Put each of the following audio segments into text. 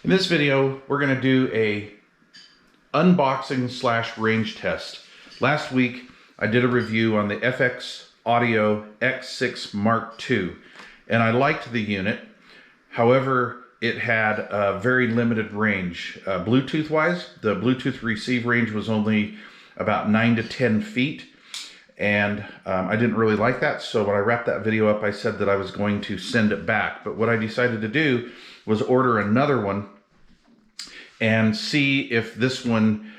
In this video, we're going to do a unboxing / range test. Last week, I did a review on the FX Audio X6 Mark II, and I liked the unit. However, it had a very limited range. Bluetooth-wise, the Bluetooth receive range was only about 9 to 10 feet, and I didn't really like that, so when I wrapped that video up, I said that I was going to send it back. But what I decided to do was order another one and see if this one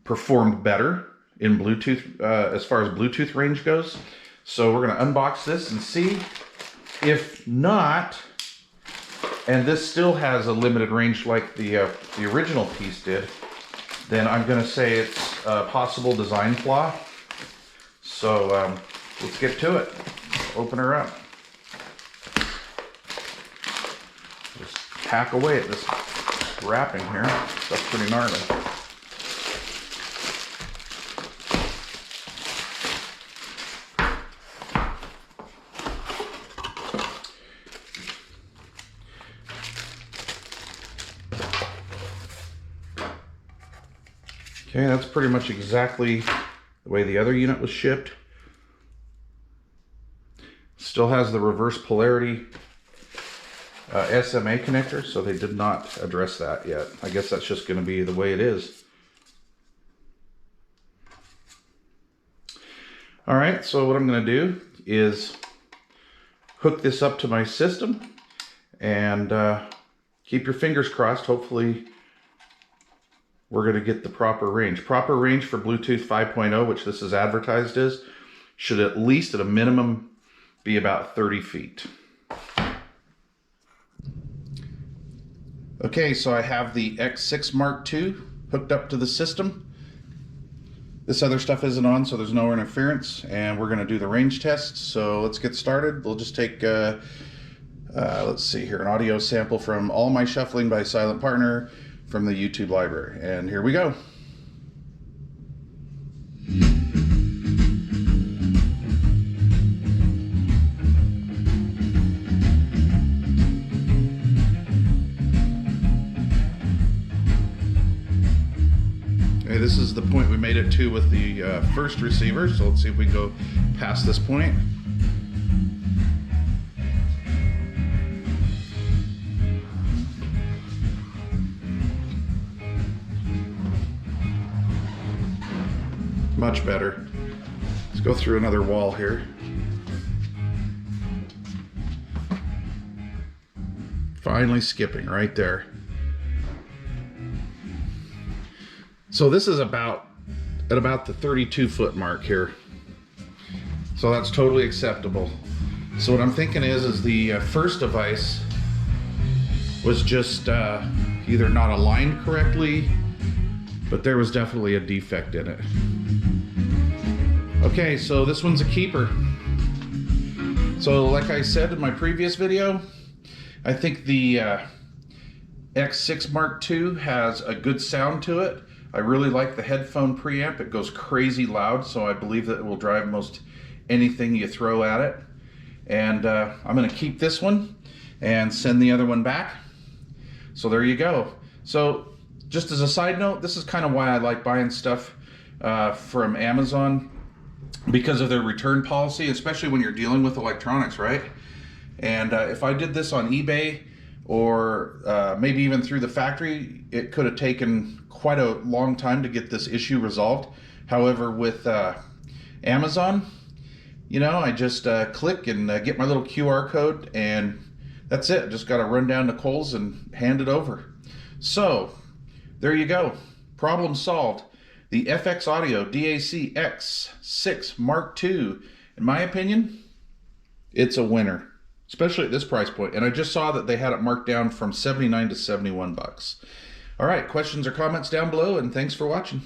performed better in Bluetooth, as far as Bluetooth range goes. So we're going to unbox this and see. If not, and this still has a limited range like the original piece did, then I'm going to say it's a possible design flaw. So let's get to it. Open her up. Just hack away at this wrapping here. That's pretty gnarly. Okay, that's pretty much exactly the way the other unit was shipped. Still has the reverse polarity SMA connector, so they did not address that yet. I guess that's just going to be the way it is. All right, so what I'm going to do is hook this up to my system and keep your fingers crossed. Hopefully we're going to get the proper range. Proper range for Bluetooth 5.0, which this is advertised as, should at least at a minimum be about 30 feet. Okay, so I have the X6 Mark II hooked up to the system. This other stuff isn't on, so there's no interference, and we're going to do the range test. So let's get started. We'll just take, let's see here, an audio sample from All My Shuffling by Silent Partner from the YouTube library, and here we go. Okay, this is the point we made it to with the first receiver, so let's see if we can go past this point. Much better. Let's go through another wall here. Finally skipping right there. So this is about at about the 32-foot mark here. So that's totally acceptable. So what I'm thinking is the first device was just either not aligned correctly, but there was definitely a defect in it. Okay, so this one's a keeper. So like I said in my previous video, I think the X6 Mark II has a good sound to it. I really like the headphone preamp. It goes crazy loud, so I believe that it will drive most anything you throw at it. And I'm gonna keep this one and send the other one back. So there you go. So just as a side note, this is kind of why I like buying stuff from Amazon, because of their return policy, especially when you're dealing with electronics, right? And if I did this on eBay or maybe even through the factory, it could have taken quite a long time to get this issue resolved. However, with Amazon, you know, I just click and get my little QR code, and that's it. Just got to run down to Kohl's and hand it over. So there you go. Problem solved. The FX Audio DAC X6 Mark II, in my opinion, it's a winner, especially at this price point. And I just saw that they had it marked down from $79 to $71. All right, questions or comments down below, and thanks for watching.